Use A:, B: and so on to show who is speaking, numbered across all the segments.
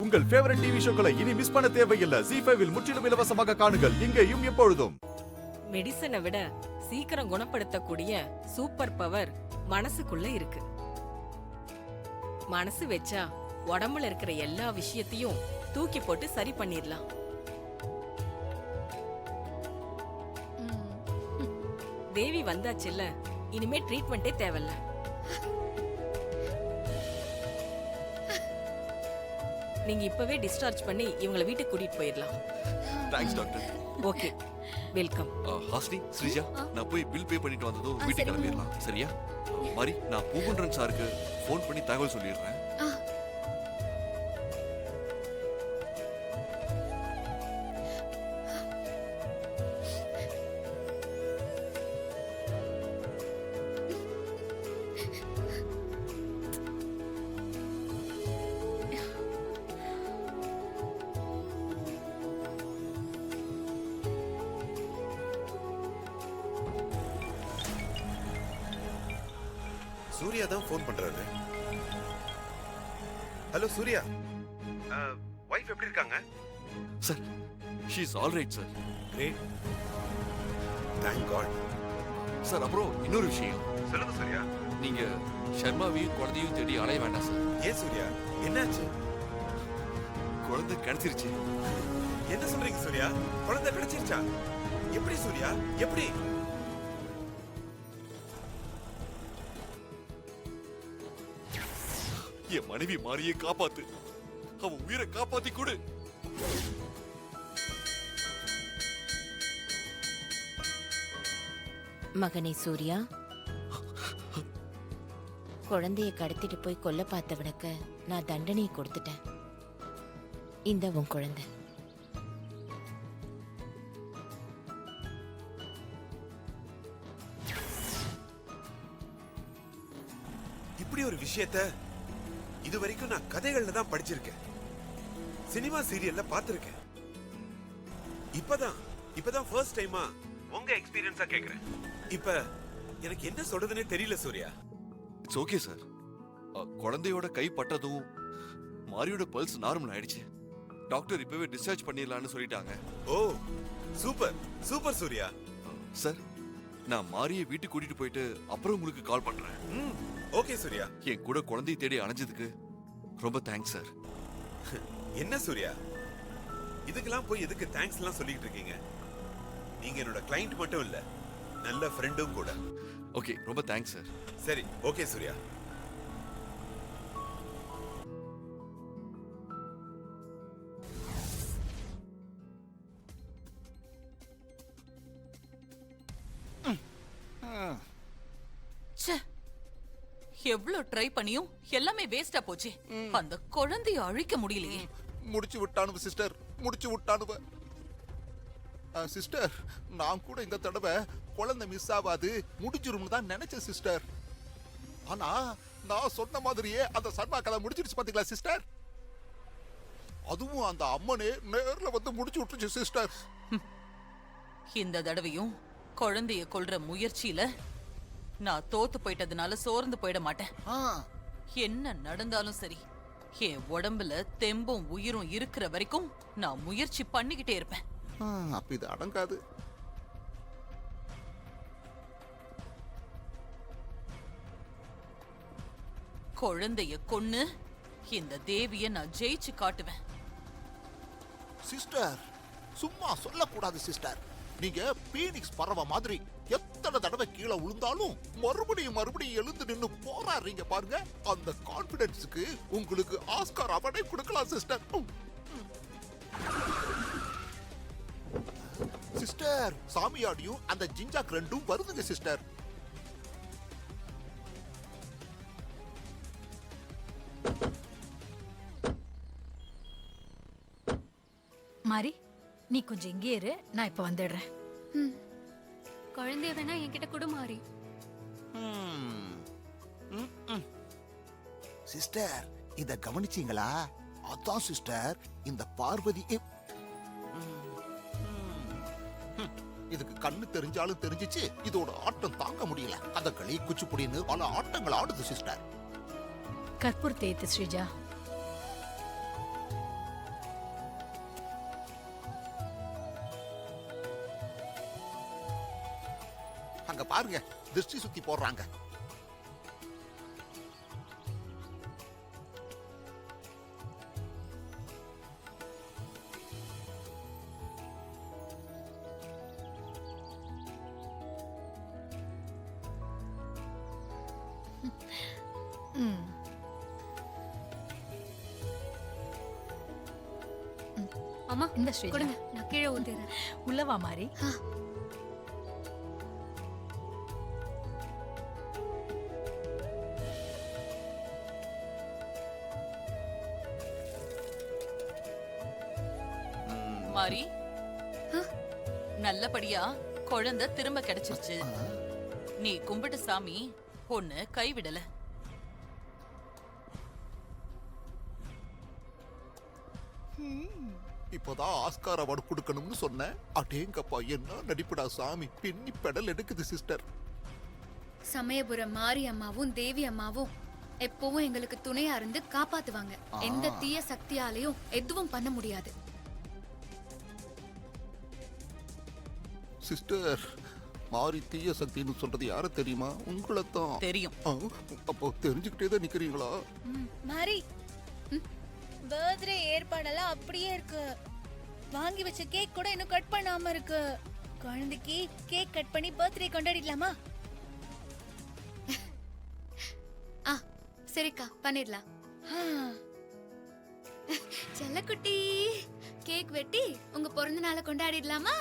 A: உங்கள் favourite TV ஷோக்களை இனி miss பண்ண தேவையில்லை. ZEE5 இல் முற்றிலும் இலவசமாக காணுங்கள். இங்கேயும் எப்பொழுதும்.
B: மெடிசனை விட சீக்கிரம் குணப்படுத்தக்கூடிய சூப்பர் பவர் மனசுக்குள்ள இருக்கு. மனசு வச்சா உடம்புல இருக்கிற எல்லா விஷயத்தையும் தூக்கி போட்டு சரி பண்ணிடலாம். தேவி வந்தாச்சுல்ல, இனிமே ட்ரீட்மெண்டே தேவையில்ல. நீங்க இப்பவே டிஸ்சார்ஜ் பண்ணி இவங்களை வீட்டுக்கு கூட்டிட்டு போயிடலாம்.
C: Thanks doctor.
B: Okay, welcome.
C: Hasni, Sreeja, நான் போய் பில் பே பண்ணிட்டு வந்ததும் வீட்டுக்கு கிளம்பிடலாம். சரியா? மாதிரி நான் பூகுன்றன் சாருக்கு ஃபோன் பண்ணி தகவல் சொல்லிடுறேன்.
D: சூர்யா தான் ஃபோன் பண்றாரு. ஹலோ சூர்யா, வைஃப் எப்படி இருக்காங்க?
C: Sir, she is all right sir.
D: Great, thank God.
C: Sir, அப்புறம் இன்னொரு விஷயம்.
D: சொல்லுங்க சூர்யா.
C: நீங்க ஷர்மாவையும் குழந்தையும் தேடி அலைய வேண்டாம் சார்.
D: ஏன் சூர்யா, என்னாச்சு?
C: குழந்தை கிடைச்சிருச்சு.
D: என்ன சொல்றீங்க சூர்யா? குழந்தை கிடைச்சிருச்சா? எப்படி சூர்யா, எப்படி?
C: என் மனைவி மாரியை காப்பாத்து, அவ உயிரை காப்பாத்தி கொடு.
E: மகனே சூர்யா, குழந்தைய கடத்திட்டு போய் கொல்ல பார்த்தவனுக்கு நான் தண்டனையை கொடுத்துட்டேன். இந்த உன் குழந்தை.
D: இப்படி ஒரு விஷயத்த இது வரைக்கும் நான் கதைகள்ல தான் படிச்சிருக்கேன், சினிமா சீரியல்ல பார்த்திருக்கேன். இப்பதான் ஃபர்ஸ்ட் டைமா உங்க எக்ஸ்பீரியன்ஸா கேக்குறேன். இப்ப எனக்கு என்ன சொல்றதுன்னே தெரியல சூர்யா.
C: It's okay sir. குழந்தையோட கை பட்டதும் மாரியோட பல்ஸ் நார்மல் ஆயிடுச்சு. டாக்டர் இப்பவே டிஸ்சார்ஜ் பண்ணிடலாம்னு சொல்லிட்டாங்க.
D: ஓ, சூப்பர் சூப்பர் சூர்யா.
C: சார், நான் மாரியை வீட்டுக்கு கூட்டிட்டு போயிட்டு அப்புறம் உங்களுக்கு கால் பண்றேன்.
D: ஓகே சூர்யா.
C: என் கூட குழந்தையை தேடி அணைஞ்சதுக்கு ரொம்ப தேங்க்ஸ் சார்.
D: என்ன சூர்யா, இதுக்கெல்லாம் போய் எதுக்கு தேங்க்ஸ் எல்லாம் சொல்லிட்டு இருக்கீங்க? நீங்க என்னோட கிளையண்ட் மட்டும் இல்ல, நல்ல ஃப்ரெண்டும் கூட.
C: ஓகே, ரொம்ப தேங்க்ஸ் சார்.
D: சரி, ஓகே சூர்யா.
F: எவ்வளவு ட்ரை பண்ணியும் எல்லாமே வேஸ்டா போச்சு. அந்த குழந்தைய அழிக்க முடியலையே.
G: முடிச்சு விட்டானுவ சிஸ்டர், முடிச்சு விட்டானுவ சிஸ்டர். நான் கூட இந்த தடவை குழந்தை மிஸ் ஆகாது முடிஞ்சிரும்னு தான் நினைச்சேன் சிஸ்டர். ஆனா நான் சொன்ன மாதிரியே அந்த சர்மா கதை முடிச்சிருச்சு பாத்தீங்களா சிஸ்டர்? அதுவும் அந்த அம்மனே நேர்ல வந்து முடிச்சு விட்டுருச்சு சிஸ்டர்.
F: இந்த தடவையும் குழந்தைய கொல்ற முயற்சியில நான் தோத்து போயிட்டதுனால சோர்ந்து போயிட மாட்டேன். என்ன நடந்தாலும் சரி, என் உடம்புல தெம்பும் உயிரும் இருக்கிற வரைக்கும் நான் முயற்சி பண்ணிக்கிட்டே இருப்பேன்.
G: அப்ப இது அடங்காது.
F: குழந்தைய கொன்னு இந்த தேவிய நான் ஜெயிச்சு காட்டுவேன்.
G: சிஸ்டர், சும்மா சொல்லக்கூடாது சிஸ்டர். நீங்க பீனிக்ஸ் பறவை மாதிரி எத்தனை தடவை கீழே விழுந்தாலும் மறுபடியும் எழுந்து நின்னு போராடுறீங்க பாருங்க. அந்த கான்பிடன்ஸுக்கு உங்களுக்கு ஆஸ்கார் அவார்டே கொடுக்கலாம் சிஸ்டர். சிஸ்டர், சாமியாடியும் அந்த ஜிஞ்சாக் ரெண்டும் வருதுங்க சிஸ்டர்.
H: மாரி, நீ கொஞ்சம் இங்கே இரு, நான் இப்ப வந்துடுறேன்.
I: குழந்தைய வேணா என்கிட்ட கொடு மாறி.
G: சிஸ்டர், இத கவனிச்சீங்களா? அதான் சிஸ்டர், இந்த பார்வதி இதுக்கு கண்ணு தெரிஞ்சாலும் தெரிஞ்சிச்சு, இதோட ஆட்டம் தாங்க முடியல. கதகளி, குச்சிப்புடின்னு பல ஆட்டங்கள் ஆடுது சிஸ்டர்.
H: கற்பூர் தேத்து ஸ்ரீஜா.
G: அங்க பாருங்க, திருஷ்டி சுத்தி போடுறாங்க.
H: ம்.
I: அம்மா
H: இந்த ஸ்ரீஜா
I: கொடுங்க, நான் கீழே ஊத்திடுறேன்.
H: உள்ள வா மாறி.
F: மாறி நல்லபடியா குழந்தை திரும்ப கிடைச்சிருச்சு. நீ கும்பிட்ட சாமி பொண்ணு கைவிடல.
G: இப்போதான் ஆஸ்கார் அவார்டு கொடுக்கணும்னு சொன்னேன். அடேங்கப்பா, என்ன நடிப்புடா சாமி. பின்னி பெடல் எடுக்குது சிஸ்டர்.
I: சமயபுரம் மாரி அம்மாவும் தேவி அம்மாவும் எப்பவும் எங்களுக்கு துணையா இருந்து காப்பாத்துவாங்க. எந்த தீய சக்தியாலையும் எதுவும் பண்ண முடியாது.
G: சிஸ்டர், மாறி தீய சக்தின்னு சொல்றது யார தெரியுமா? உங்களைத்தான்.
F: தெரியும்.
G: அப்போ தெரிஞ்சுக்கிட்டே தான் நிக்கிறீங்களா?
J: மாரி பர்த்டே ஏற்பாடெல்லாம் அப்படியே இருக்கு. வாங்கி வச்ச கேக் கூட இன்னும் கட் பண்ணாம இருக்கு. குழந்தைக்கு கேக் கட் பண்ணி பர்த்டே கொண்டாடிடலாமா?
I: சரிக்கா, பண்ணிடலாம். செல்லக்குட்டி, கேக் வெட்டி உங்க பிறந்த நாளை கொண்டாடிடலாமா?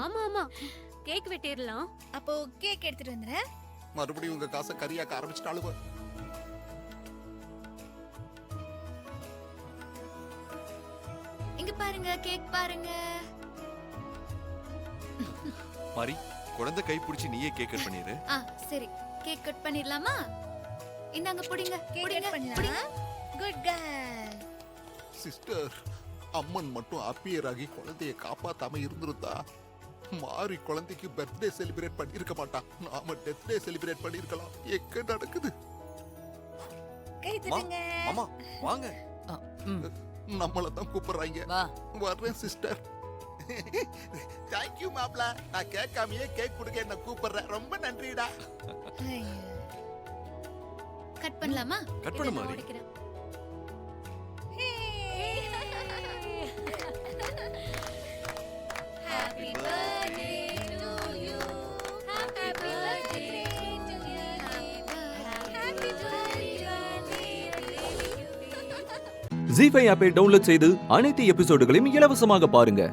J: ஆமா ஆமா, கேக் வெட்டிடலாம். அப்போ கேக் எடுத்துட்டு வந்துறேன்.
G: மறுபடியும் உங்க காசை கரியாக்க ஆரம்பிச்சிட்டாளுவ.
I: இங்க பாருங்க, கேக் பாருங்க.
C: மாறி, குழந்தை கை பிடிச்சி நீயே கேக் கட் பண்ணிரு.
I: சரி, கேக் கட் பண்ணிடலாமா? இந்தாங்க, புடிங்க.
J: கேக் கட் பண்ணலாம். Good girl.
G: சிஸ்டர், அம்மன் மட்டும் அப்பியர் ஆகி குழந்தைய காப்பாத்தாம இருந்திருந்தா மாறி குழந்தைக்கு பர்த்டே செலிப்ரேட் பண்ணிருக்க மாட்டா. நாம டெத் டே செலிப்ரேட் பண்ணிருக்கலாம். எங்க நடக்குது?
J: கை தட்டுங்க.
C: மாமா வாங்க.
G: நம்மள தான் கூப்பிடுறாங்க.
F: வா.
G: வர்றேன் சிஸ்டர். தேங்க்யூ மாப்ள. நான் கேட்காமயே கேக் கொடுக்க என்ன கூப்பிடுறேன். ரொம்ப நன்றிடா.
I: கட் பண்ணலாமா?
C: கட் பண்ணு மாறி.
J: Happy birthday to you. Happy birthday to you. Happy birthday to you.
K: ஜீ5 ஆப்பை டவுன்லோட் செய்து அனைத்து எபிசோடுகளையும் இலவசமாக பாருங்க.